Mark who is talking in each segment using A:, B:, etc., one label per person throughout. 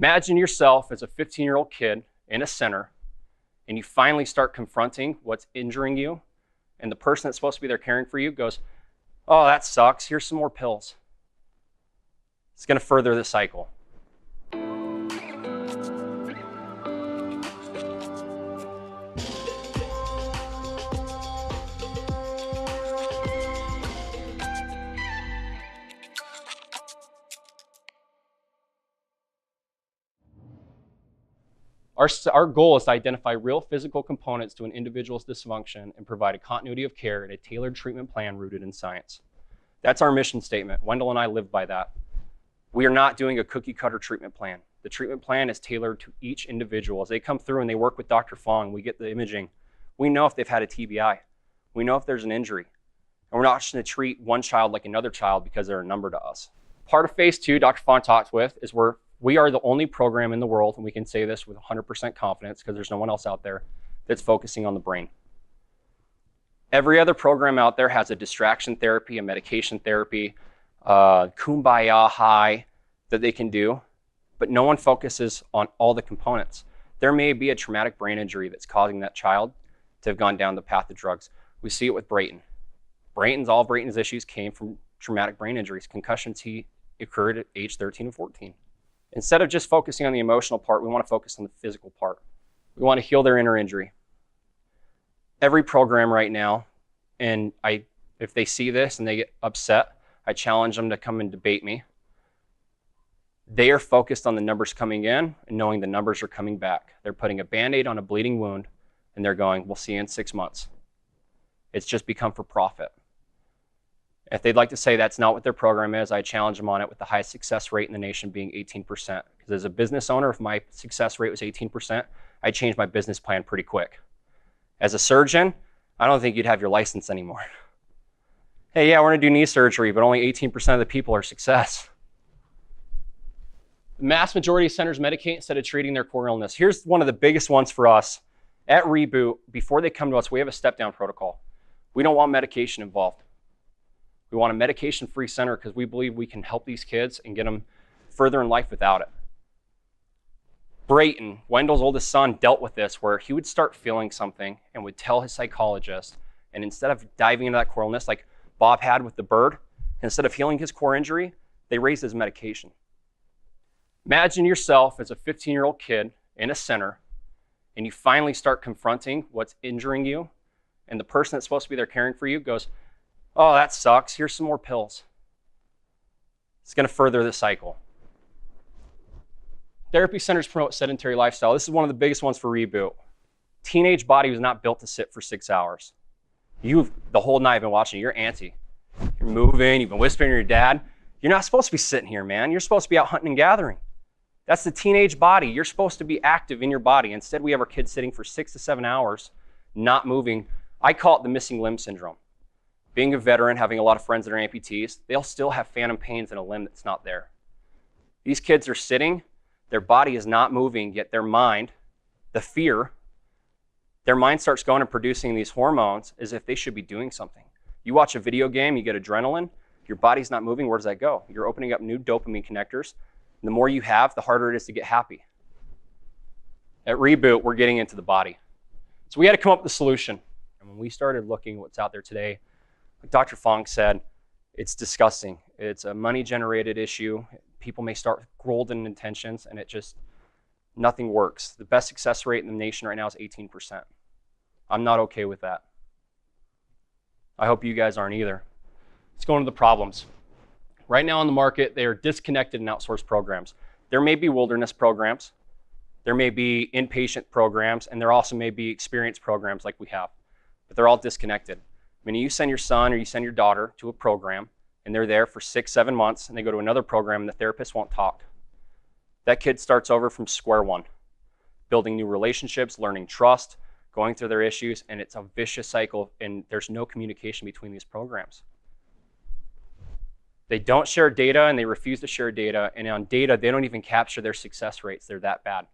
A: Imagine yourself as a 15-year-old kid in a center, and you finally start confronting what's injuring you, and the person that's supposed to be there caring for you goes, "Oh, that sucks. Here's some more pills." It's going to further the cycle. Our goal is to identify real physical components to an individual's dysfunction and provide a continuity of care and a tailored treatment plan rooted in science. That's our mission statement. Wendell and I live by that. We are not doing a cookie cutter treatment plan. The treatment plan is tailored to each individual. As they come through and they work with Dr. Fong, we get the imaging. We know if they've had a TBI. We know if there's an injury. And we're not just going to treat one child like another child because they're a number to us. Part of phase 2 Dr. Fong talks with is we are the only program in the world, and we can say this with 100% confidence because there's no one else out there that's focusing on the brain. Every other program out there has a distraction therapy, a medication therapy, kumbaya high that they can do, but no one focuses on all the components. There may be a traumatic brain injury that's causing that child to have gone down the path of drugs. We see it with Brayton. All of Brayton's issues came from traumatic brain injuries, concussions he occurred at age 13 and 14. Instead of just focusing on the emotional part, we want to focus on the physical part. We want to heal their inner injury. Every program right now, and if they see this and they get upset, I challenge them to come and debate me. They are focused on the numbers coming in and knowing the numbers are coming back. They're putting a Band-Aid on a bleeding wound and they're going, "We'll see you in 6 months." It's just become for profit. If they'd like to say that's not what their program is, I challenge them on it with the highest success rate in the nation being 18%. Because as a business owner, if my success rate was 18%, I'd change my business plan pretty quick. As a surgeon, I don't think you'd have your license anymore. Hey, yeah, we're gonna do knee surgery, but only 18% of the people are success. The mass majority of centers medicate instead of treating their core illness. Here's one of the biggest ones for us. At ReBoot, before they come to us, we have a step-down protocol. We don't want medication involved. We want a medication-free center because we believe we can help these kids and get them further in life without it. Brayton, Wendell's oldest son, dealt with this where he would start feeling something and would tell his psychologist, and instead of diving into that core illness like Bob had with the bird, instead of healing his core injury, they raised his medication. Imagine yourself as a 15-year-old kid in a center, and you finally start confronting what's injuring you, and the person that's supposed to be there caring for you goes, "Oh, that sucks. Here's some more pills." It's going to further the cycle. Therapy centers promote sedentary lifestyle. This is one of the biggest ones for ReBoot. Teenage body was not built to sit for 6 hours. The whole night I've been watching you, you're antsy. You're moving, you've been whispering to your dad. You're not supposed to be sitting here, man. You're supposed to be out hunting and gathering. That's the teenage body. You're supposed to be active in your body. Instead, we have our kids sitting for 6 to 7 hours, not moving. I call it the missing limb syndrome. Being a veteran, having a lot of friends that are amputees, they'll still have phantom pains in a limb that's not there. These kids are sitting, their body is not moving, yet their mind, the fear, their mind starts going and producing these hormones as if they should be doing something. You watch a video game, you get adrenaline, your body's not moving, where does that go? You're opening up new dopamine connectors. And the more you have, the harder it is to get happy. At ReBoot, we're getting into the body. So we had to come up with a solution. And when we started looking at what's out there today, like Dr. Fong said, it's disgusting. It's a money-generated issue. People may start with golden intentions, and nothing works. The best success rate in the nation right now is 18%. I'm not okay with that. I hope you guys aren't either. Let's go into the problems. Right now on the market, they are disconnected and outsourced programs. There may be wilderness programs, there may be inpatient programs, and there also may be experienced programs like we have, but they're all disconnected. Meaning you send your son or you send your daughter to a program and they're there for 6, 7 months and they go to another program and the therapist won't talk. That kid starts over from square one, building new relationships, learning trust, going through their issues, and it's a vicious cycle and there's no communication between these programs. They don't share data and they refuse to share data, and on data, they don't even capture their success rates. They're that bad.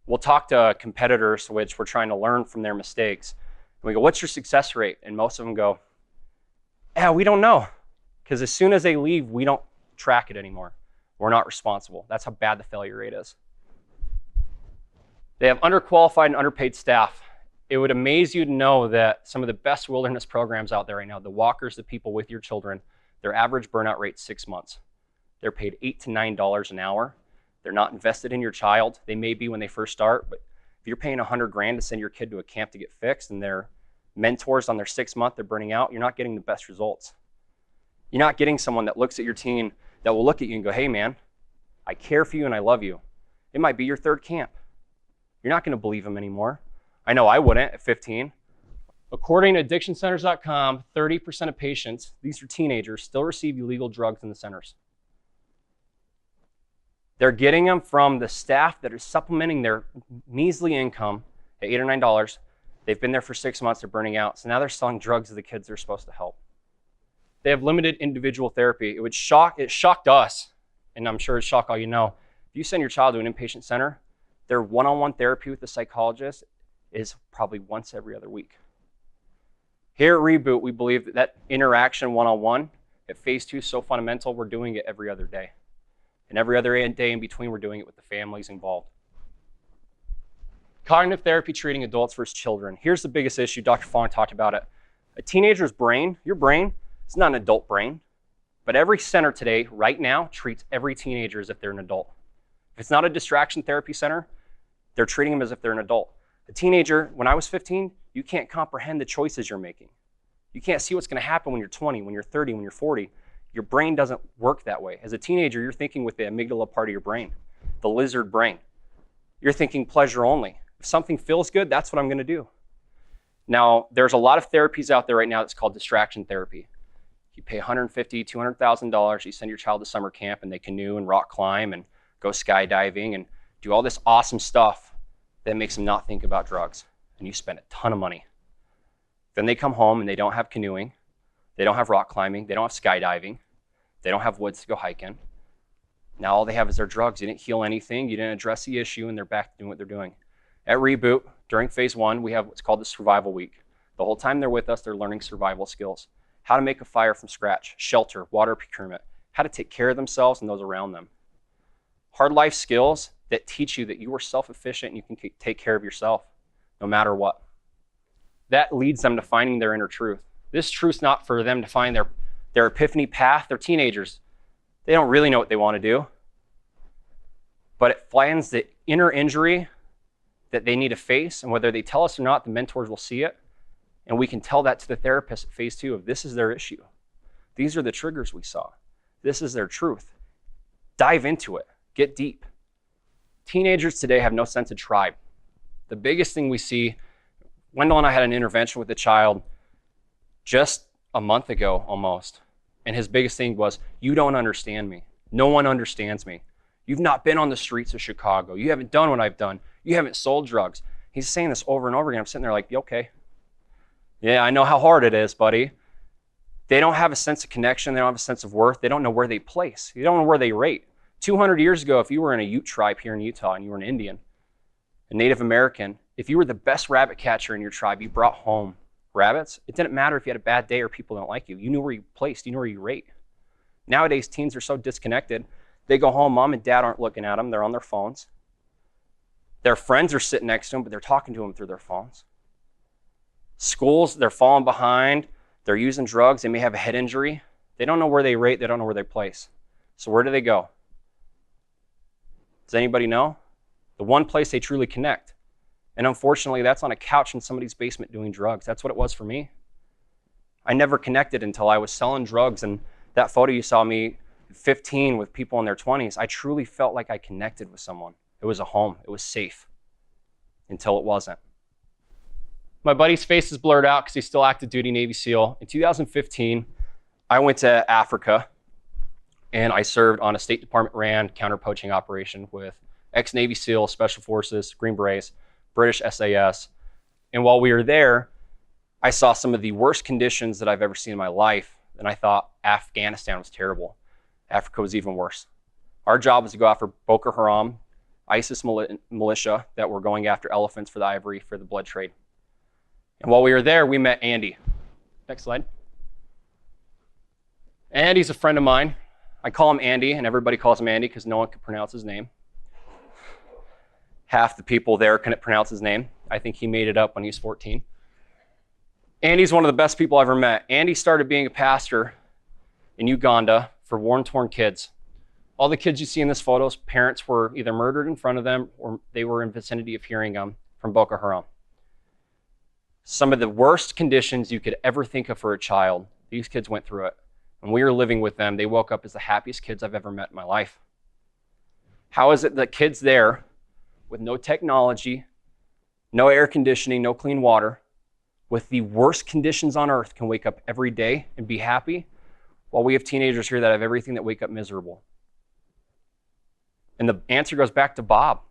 A: We'll talk to competitors, which we're trying to learn from their mistakes. And we go, "What's your success rate?" And most of them go, "Yeah, we don't know." Because as soon as they leave, we don't track it anymore. We're not responsible. That's how bad the failure rate is. They have underqualified and underpaid staff. It would amaze you to know that some of the best wilderness programs out there right now, the walkers, the people with your children, their average burnout rate is 6 months. They're paid $8 to $9 an hour. They're not invested in your child. They may be when they first start, but if you're paying $100 grand to send your kid to a camp to get fixed and they're mentors on their 6th month, they're burning out, you're not getting the best results. You're not getting someone that looks at your teen that will look at you and go, hey man, I care for you and I love you. It might be your 3rd camp. You're not gonna believe them anymore. I know I wouldn't at 15. According to addictioncenters.com, 30% of patients, these are teenagers, still receive illegal drugs in the centers. They're getting them from the staff that is supplementing their measly income at $8 or $9. They've been there for 6 months, they're burning out. So now they're selling drugs to the kids they're supposed to help. They have limited individual therapy. It shocked us, and I'm sure it shocked all you know. If you send your child to an inpatient center, their one-on-one therapy with the psychologist is probably once every other week. Here at ReBoot, we believe that interaction one-on-one at phase 2 is so fundamental, we're doing it every other day. And every other day in between, we're doing it with the families involved. Cognitive therapy treating adults versus children. Here's the biggest issue. Dr. Fong talked about it. A teenager's brain, your brain, it's not an adult brain. But every center today, right now, treats every teenager as if they're an adult. If it's not a distraction therapy center, they're treating them as if they're an adult. A teenager, when I was 15, you can't comprehend the choices you're making. You can't see what's going to happen when you're 20, when you're 30, when you're 40. Your brain doesn't work that way. As a teenager, you're thinking with the amygdala part of your brain, the lizard brain. You're thinking pleasure only. If something feels good, that's what I'm going to do. Now, there's a lot of therapies out there right now that's called distraction therapy. You pay $150,000, $200,000, you send your child to summer camp and they canoe and rock climb and go skydiving and do all this awesome stuff that makes them not think about drugs. And you spend a ton of money. Then they come home and they don't have canoeing, they don't have rock climbing, they don't have skydiving, they don't have woods to go hiking. Now all they have is their drugs. You didn't heal anything, you didn't address the issue, and they're back to doing what they're doing. At ReBoot, during phase 1, we have what's called the survival week. The whole time they're with us, they're learning survival skills. How to make a fire from scratch, shelter, water procurement, how to take care of themselves and those around them. Hard life skills that teach you that you are self-efficient and you can take care of yourself no matter what. That leads them to finding their inner truth. This truth's not for them to find their epiphany path. They're teenagers. They don't really know what they want to do. But it finds the inner injury that they need to face, and whether they tell us or not, the mentors will see it. And we can tell that to the therapist at phase 2 of this is their issue. These are the triggers we saw. This is their truth. Dive into it. Get deep. Teenagers today have no sense of tribe. The biggest thing we see, Wendell and I had an intervention with a child just a month ago almost. And his biggest thing was, you don't understand me. No one understands me. You've not been on the streets of Chicago. You haven't done what I've done. You haven't sold drugs. He's saying this over and over again. I'm sitting there like, okay. Yeah, I know how hard it is, buddy. They don't have a sense of connection. They don't have a sense of worth. They don't know where they place. They don't know where they rate. 200 years ago, if you were in a Ute tribe here in Utah and you were an Indian, a Native American, if you were the best rabbit catcher in your tribe, you brought home rabbits. It didn't matter if you had a bad day or people don't like you. You knew where you placed. You knew where you rate. Nowadays, teens are so disconnected. They go home, mom and dad aren't looking at them. They're on their phones. Their friends are sitting next to them, but they're talking to them through their phones. Schools, they're falling behind. They're using drugs. They may have a head injury. They don't know where they rate. They don't know where they place. So where do they go? Does anybody know? The one place they truly connect. And unfortunately, that's on a couch in somebody's basement doing drugs. That's what it was for me. I never connected until I was selling drugs. And that photo you saw me 15 with people in their 20s, I truly felt like I connected with someone. It was a home. It was safe until it wasn't. My buddy's face is blurred out because he's still active duty Navy SEAL. In 2015, I went to Africa and I served on a State Department ran counter-poaching operation with ex-Navy SEAL, Special Forces, Green Berets, British SAS. And while we were there, I saw some of the worst conditions that I've ever seen in my life. And I thought Afghanistan was terrible. Africa was even worse. Our job was to go after Boko Haram, ISIS militia that were going after elephants for the ivory for the blood trade. And while we were there, we met Andy. Next slide. Andy's a friend of mine. I call him Andy, and everybody calls him Andy because no one can pronounce his name. Half the people there couldn't pronounce his name. I think he made it up when he was 14. Andy's one of the best people I ever met. Andy started being a pastor in Uganda for war-torn kids. All the kids you see in this photos, parents were either murdered in front of them or they were in vicinity of hearing them from Boko Haram. Some of the worst conditions you could ever think of for a child, these kids went through it. When we were living with them, they woke up as the happiest kids I've ever met in my life. How is it that kids there with no technology, no air conditioning, no clean water, with the worst conditions on earth can wake up every day and be happy, while we have teenagers here that have everything that wake up miserable? And the answer goes back to Bob.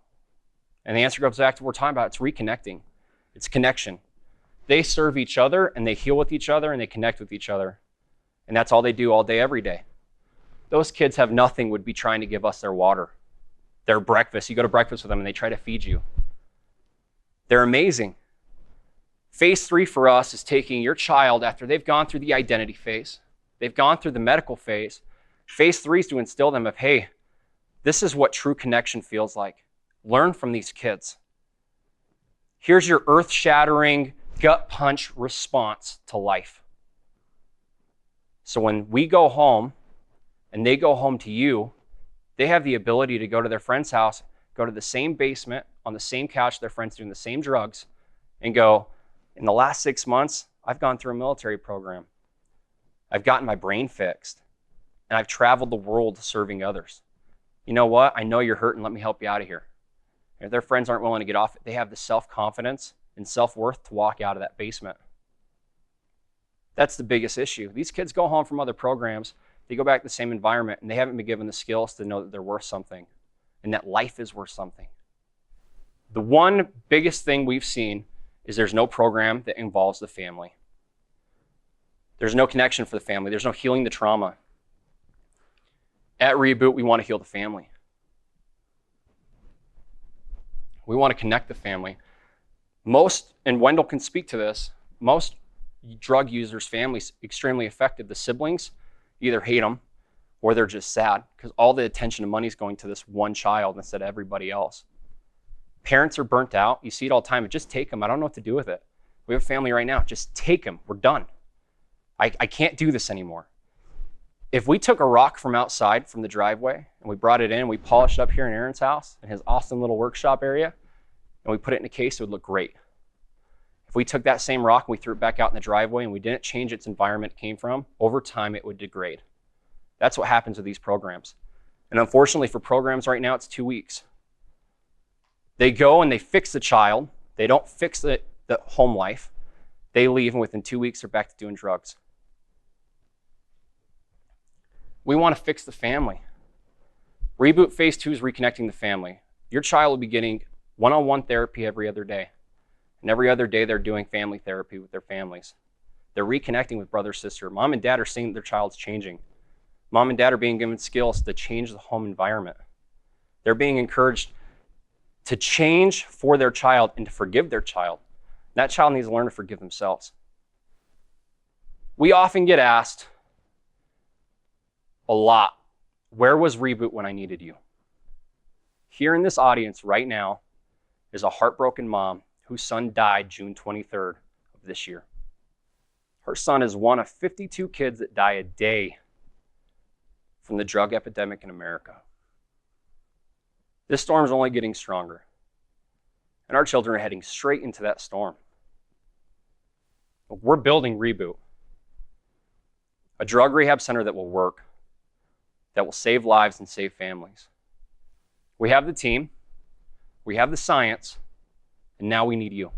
A: And the answer goes back to what we're talking about. It's reconnecting. It's connection. They serve each other and they heal with each other and they connect with each other. And that's all they do all day, every day. Those kids have nothing would be trying to give us their water, their breakfast. You go to breakfast with them and they try to feed you. They're amazing. Phase 3 for us is taking your child after they've gone through the identity phase, they've gone through the medical phase. Phase 3 is to instill them of, hey, this is what true connection feels like. Learn from these kids. Here's your earth-shattering, gut punch response to life. So when we go home and they go home to you, they have the ability to go to their friend's house, go to the same basement, on the same couch, their friends doing the same drugs, and go, in the last 6 months, I've gone through a military program. I've gotten my brain fixed, and I've traveled the world serving others. You know what? I know you're hurting. Let me help you out of here. And if their friends aren't willing to get off it, they have the self-confidence and self-worth to walk out of that basement. That's the biggest issue. These kids go home from other programs, they go back to the same environment, and they haven't been given the skills to know that they're worth something and that life is worth something. The one biggest thing we've seen is there's no program that involves the family. There's no connection for the family. There's no healing the trauma. At ReBoot, we want to heal the family. We want to connect the family. Most, and Wendell can speak to this, most drug users' families extremely affected. The siblings either hate them or they're just sad because all the attention and money is going to this one child instead of everybody else. Parents are burnt out. You see it all the time. Just take them. I don't know what to do with it. We have a family right now. Just take them. We're done. I can't do this anymore. If we took a rock from outside, from the driveway, and we brought it in, and we polished up here in Aaron's house, in his awesome little workshop area, and we put it in a case, it would look great. If we took that same rock and we threw it back out in the driveway and we didn't change its environment it came from, over time it would degrade. That's what happens with these programs. And unfortunately for programs right now, it's 2 weeks. They go and they fix the child. They don't fix the home life. They leave, and within 2 weeks, they're back to doing drugs. We want to fix the family. ReBoot Phase 2 is reconnecting the family. Your child will be getting one-on-one therapy every other day. And every other day, they're doing family therapy with their families. They're reconnecting with brother, sister. Mom and dad are seeing their child's changing. Mom and dad are being given skills to change the home environment. They're being encouraged to change for their child and to forgive their child. That child needs to learn to forgive themselves. We often get asked a lot, where was ReBoot when I needed you? Here in this audience right now is a heartbroken mom whose son died June 23rd of this year. Her son is one of 52 kids that die a day from the drug epidemic in America. This storm is only getting stronger, and our children are heading straight into that storm. We're building ReBoot, a drug rehab center that will work, that will save lives and save families. We have the team, we have the science, and now we need you.